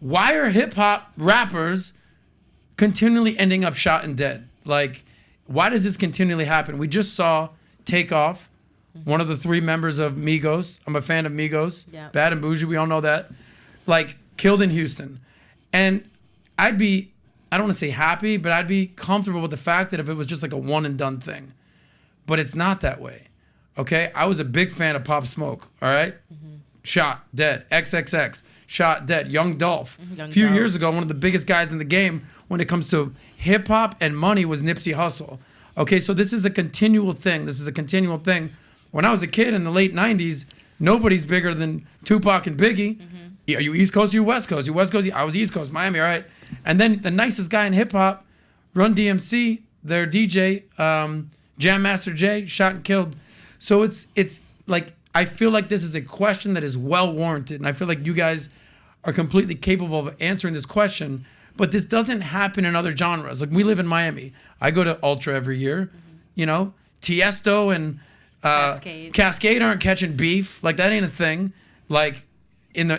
why are hip hop rappers continually ending up shot and dead? Like, why does this continually happen? We just saw Takeoff, one of the 3 members of Migos. I'm a fan of Migos. Yeah. Bad and Bougie, we all know that. Like, killed in Houston. And I don't want to say happy, but I'd be comfortable with the fact that if it was just like a one and done thing. But it's not that way. Okay? I was a big fan of Pop Smoke, all right? Mm-hmm. Shot, dead. XXX, shot, dead. Young Dolph. A few years ago, one of the biggest guys in the game when it comes to hip hop and money was Nipsey Hussle. Okay, so this is a continual thing. When I was a kid in the late 90s, nobody's bigger than Tupac and Biggie. Mm-hmm. Are you East Coast or you West Coast? You West Coast? I was East Coast, Miami, all right? And then the nicest guy in hip hop, Run DMC, their DJ, Jam Master Jay, shot and killed. So it's like, I feel like this is a question that is well warranted. And I feel like you guys are completely capable of answering this question. But this doesn't happen in other genres. Like, we live in Miami. I go to Ultra every year. Mm-hmm. You know, Tiesto and Cascade aren't catching beef. Like, that ain't a thing. Like, in the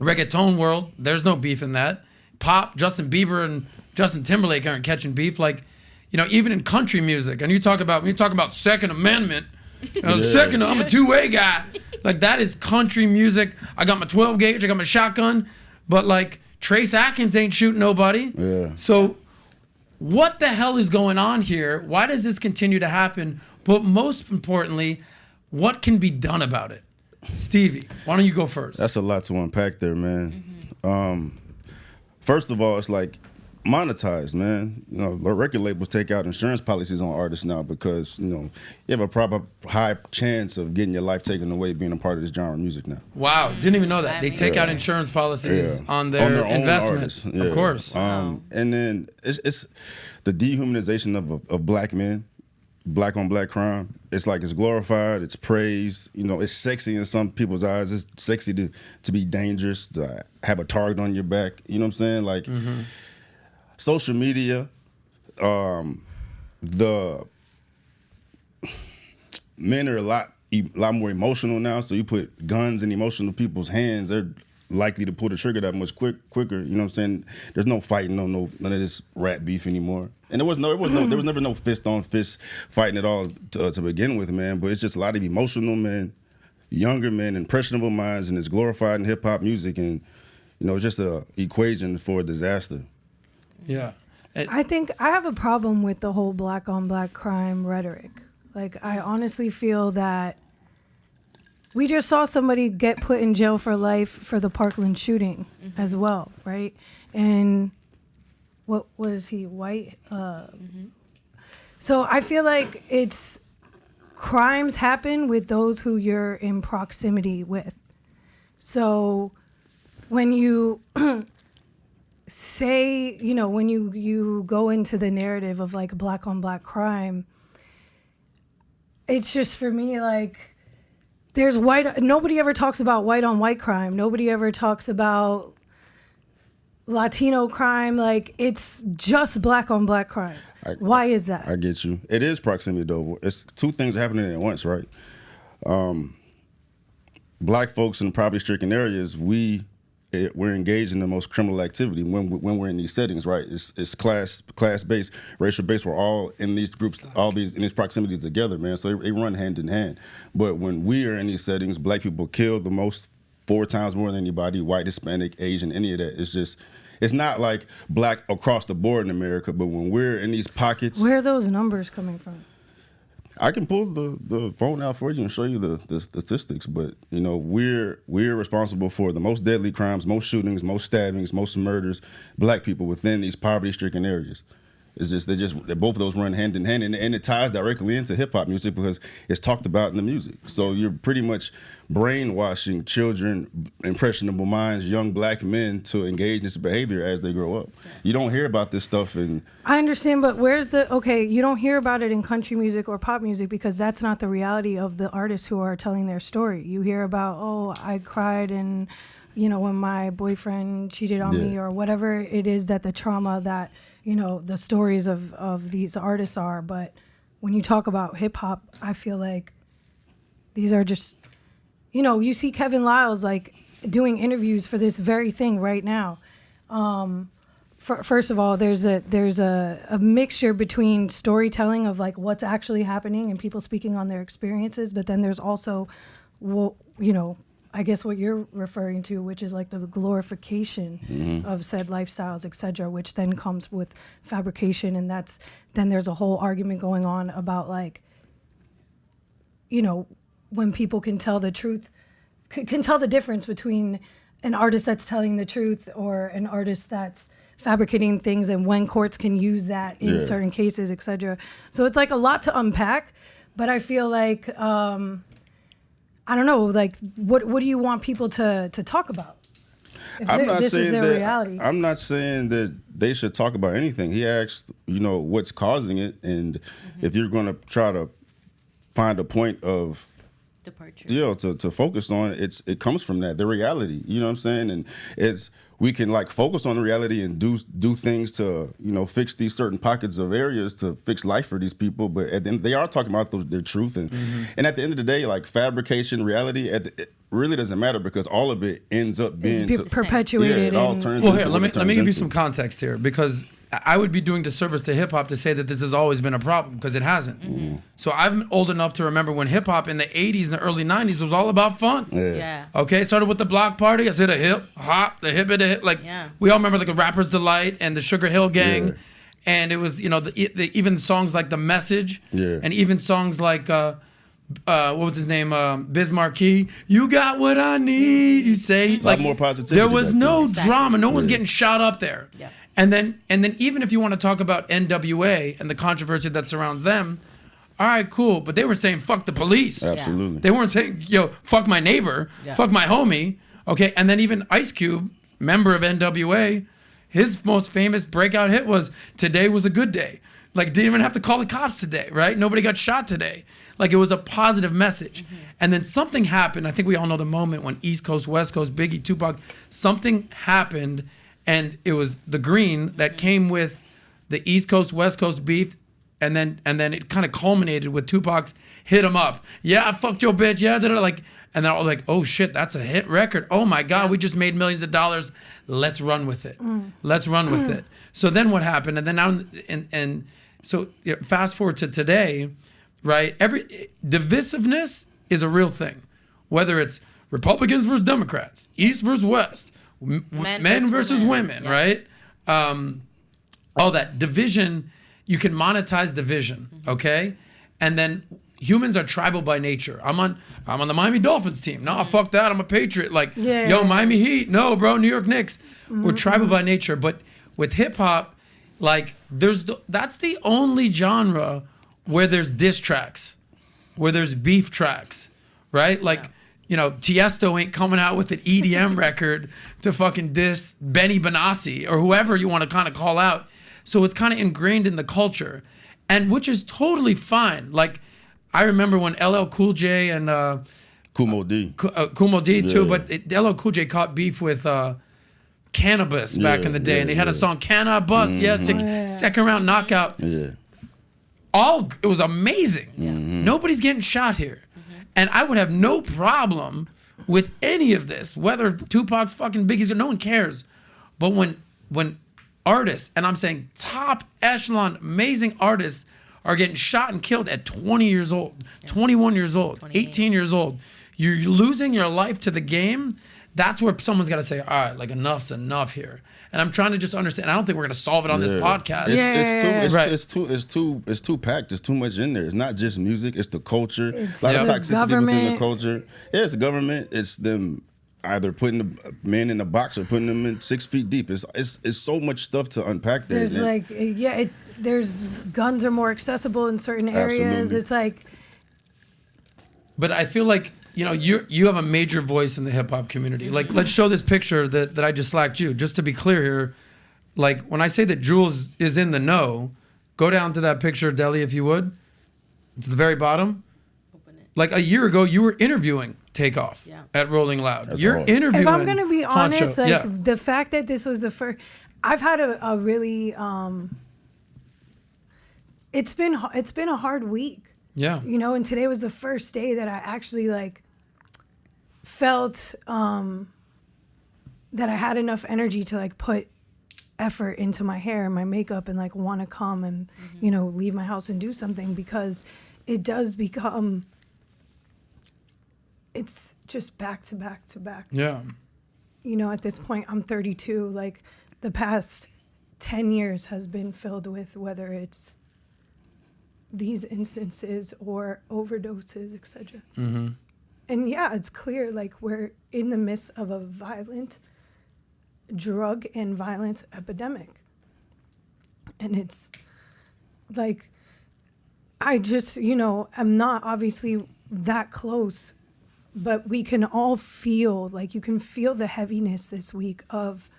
reggaeton world, there's no beef in that. Pop, Justin Bieber and Justin Timberlake aren't catching beef. Like, you know, even in country music. And when you talk about Second Amendment, I'm a two-way guy. Like, that is country music. I got my 12 gauge, I got my shotgun. But, like, Trace Atkins ain't shooting nobody. Yeah. So what the hell is going on here? Why does this continue to happen? But most importantly, what can be done about it? Stevie, why don't you go first? That's a lot to unpack there, man. Mm-hmm. First of all, it's like monetized, man. You know, record labels take out insurance policies on artists now because, you know, you have a proper high chance of getting your life taken away being a part of this genre of music now. Wow, didn't even know that. They take out insurance policies on their investment. Yeah. Of course. And then it's the dehumanization of black men, black on black crime. It's like it's glorified, it's praised, you know, it's sexy in some people's eyes. It's sexy to be dangerous, to have a target on your back. You know what I'm saying? Like, social media, the men are a lot more emotional now. So you put guns in emotional people's hands, they're likely to pull the trigger that much quicker. You know what I'm saying? There's no fighting, none of this rap beef anymore. And there was never no fist on fist fighting at all to begin with, man. But it's just a lot of emotional men, younger men, impressionable minds, and it's glorified in hip hop music, and you know, it's just an equation for disaster. Yeah. I think I have a problem with the whole black on black crime rhetoric. Like, I honestly feel that we just saw somebody get put in jail for life for the Parkland shooting as well, right? And what was he, white? So I feel like crimes happen with those who you're in proximity with. So when you say, you know, when you go into the narrative of like black on black crime, it's just, for me, like, there's nobody ever talks about white on white crime. Nobody ever talks about Latino crime. Like, it's just black on black crime. Why is that? I get you. It is proximity, though. It's two things happening at once, right? Black folks in poverty-stricken areas, we're engaged in the most criminal activity when we're in these settings, right? It's class-based, racial-based. We're all in these groups, in these proximities together, man. So they run hand in hand. But when we are in these settings, black people kill the most, 4 times more than anybody, white, Hispanic, Asian, any of that. It's not like black across the board in America, but when we're in these pockets. Where are those numbers coming from? I can pull the phone out for you and show you the statistics, but you know, we're responsible for the most deadly crimes, most shootings, most stabbings, most murders, black people within these poverty-stricken areas. It's just both of those run hand in hand, and it ties directly into hip hop music because it's talked about in the music. So you're pretty much brainwashing children, impressionable minds, young black men to engage in this behavior as they grow up. You don't hear about this stuff in. I understand, but you don't hear about it in country music or pop music because that's not the reality of the artists who are telling their story. You hear about, oh, I cried and, you know, when my boyfriend cheated on me, or whatever it is that the trauma that, you know, the stories of these artists are. But when you talk about hip hop, I feel like these are just, you know, you see Kevin Liles, like, doing interviews for this very thing right now. First of all, there's a mixture between storytelling of like what's actually happening and people speaking on their experiences, but then there's also, I guess what you're referring to, which is like the glorification of said lifestyles, etc., which then comes with fabrication, and then there's a whole argument going on about like, when people can tell the truth, can tell the difference between an artist that's telling the truth or an artist that's fabricating things, and when courts can use that in certain cases, etc. So it's like a lot to unpack, but I feel like I don't know, like what do you want people to talk about? I'm not saying that they should talk about anything. He asked, what's causing it, and if you're going to try to find a point of departure, to focus on, it comes from that, the reality. You know what I'm saying? And we can like focus on the reality and do things to fix these certain pockets of areas to fix life for these people. But at the end, they are talking about their truth, and at the end of the day, like fabrication, reality, it really doesn't matter, because all of it ends up being perpetuated. Yeah, it all turns. Well, here, let me give you some context here, because I would be doing disservice to hip hop to say that this has always been a problem, because it hasn't. So I'm old enough to remember when hip hop in the 80s and the early 90s was all about fun. Yeah. Okay, started with the block party. I said a hip hop, the hip of the hip. Like we all remember like a Rapper's Delight and the Sugar Hill Gang. Yeah. And it was, even songs like The Message. Yeah. And even songs like what was his name? Biz Markie. You got what I need. You say like more positivity. There was no drama. No one's getting shot up there. Yeah. And then even if you want to talk about NWA and the controversy that surrounds them, all right, cool. But they were saying fuck the police. Absolutely. They weren't saying fuck my neighbor, fuck my homie. Okay. And then even Ice Cube, member of NWA, his most famous breakout hit was "Today Was a Good Day." Like, didn't even have to call the cops today, right? Nobody got shot today. Like, it was a positive message. And then something happened. I think we all know the moment when East Coast, West Coast, Biggie, Tupac, something happened, and it was the green that came with the East Coast, West Coast beef, and then it kind of culminated with Tupac's "Hit 'Em Up." Yeah, I fucked your bitch. Yeah, like, and they're all like, "Oh shit, that's a hit record. Oh my God, we just made millions of dollars. Let's run with it. Let's run with it." So then what happened? And then now so fast forward to today, right? Every divisiveness is a real thing, whether it's Republicans versus Democrats, East versus West, men versus women, right? All that division, you can monetize division, okay? And then humans are tribal by nature. I'm on the Miami Dolphins team. No, fuck that. I'm a Patriot. Like, yo, Miami Heat. No, bro, New York Knicks. We're tribal by nature. But with hip hop, like, that's the only genre where there's diss tracks, where there's beef tracks, right? Like, Tiesto ain't coming out with an EDM record to fucking diss Benny Benassi or whoever you want to kind of call out. So it's kind of ingrained in the culture, and which is totally fine. Like, I remember when LL Cool J and Kumo D too, but LL Cool J caught beef with Cannabis back in the day, and they had a song "Canna Bust," second round knockout. It was amazing. Nobody's getting shot here, and I would have no problem with any of this, whether Tupac's fucking Biggie's, no one cares. But when artists, and I'm saying top echelon, amazing artists, are getting shot and killed at 20 years old, 21 years old, 18 years old, you're losing your life to the game. That's where someone's got to say, all right, like, enough's enough here. And I'm trying to just understand. I don't think we're going to solve it on this podcast. It's too packed. There's too much in there. It's not just music. It's the culture. It's a lot of toxicity within the culture. Yeah, it's the government. It's them either putting the men in a box or putting them in 6 feet deep. It's so much stuff to unpack there. There's there's guns are more accessible in certain areas. Absolutely. It's like. But I feel like, you have a major voice in the hip hop community. Like, let's show this picture that I just slacked you. Just to be clear here, like, when I say that Julz is in the know, go down to that picture, Deli, if you would, to the very bottom. Open it. Like, a year ago, you were interviewing Takeoff at Rolling Loud. You're interviewing. If I'm gonna be honest, the fact that this was the first, I've had a really, it's been a hard week. Yeah. And today was the first day that I actually felt that I had enough energy to like put effort into my hair and my makeup and like want to come and leave my house and do something, because it does become, it's just back to back to back. Yeah. At this point I'm 32, like the past 10 years has been filled with, whether it's these instances or overdoses, etc. And yeah, it's clear, like we're in the midst of a violent drug and violence epidemic. And it's like, I just, I'm not obviously that close, but we can all feel, like you can feel the heaviness this week of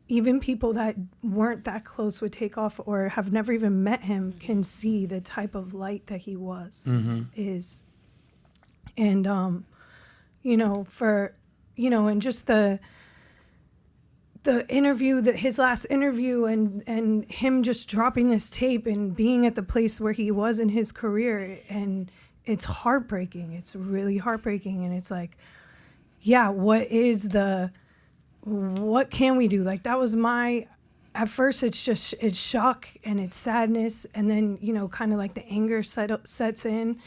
even people that weren't that close with Takeoff or have never even met him can see the type of light that he is. And, and just the interview, his last interview and him just dropping this tape and being at the place where he was in his career. And it's heartbreaking. It's really heartbreaking. And it's like, yeah, what can we do? Like that was at first it's shock and it's sadness. And then, kind of like the anger sets in.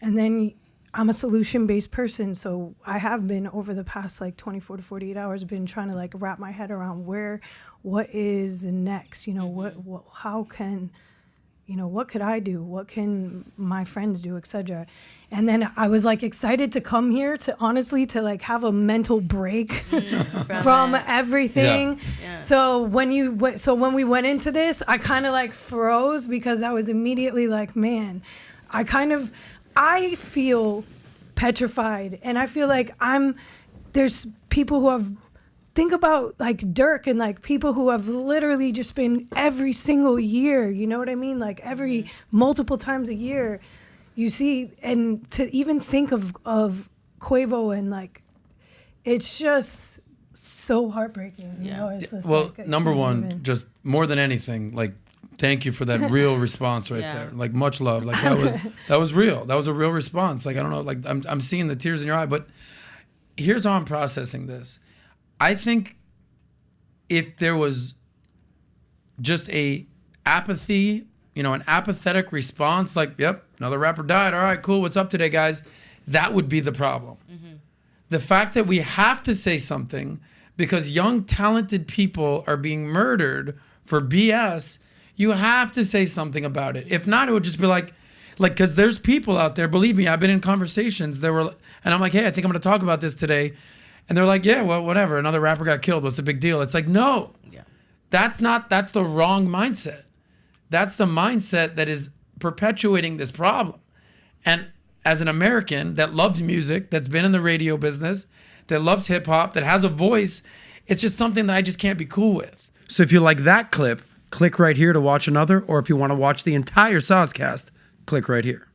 And then I'm a solution-based person, so I have been over the past like 24 to 48 hours been trying to like wrap my head around what is next, how can, what could I do? What can my friends do, etc. And then I was like excited to come here to like have a mental break from everything. Yeah. So when we went into this, I kind of like froze because I was immediately like, man, I feel petrified, and I feel like there's people who think about like Dirk and like people who have literally just been every single year, you know what I mean? Like every multiple times a year you see, and to even think of Quavo, and like, it's just so heartbreaking. It's just like, number one, just more than anything, like, thank you for that real response right there. Like much love. Like that was real. That was a real response. Like I don't know. Like I'm seeing the tears in your eye. But here's how I'm processing this. I think if there was just a apathy, an apathetic response, like, yep, another rapper died. All right, cool. What's up today, guys? That would be the problem. The fact that we have to say something because young, talented people are being murdered for BS. You have to say something about it. If not, it would just be like, because there's people out there, believe me, I've been in conversations and I'm like, hey, I think I'm going to talk about this today. And they're like, yeah, well, whatever. Another rapper got killed. What's the big deal? It's like, no, that's the wrong mindset. That's the mindset that is perpetuating this problem. And as an American that loves music, that's been in the radio business, that loves hip hop, that has a voice, it's just something that I just can't be cool with. So if you like that clip, click right here to watch another, or if you want to watch the entire Soscast, click right here.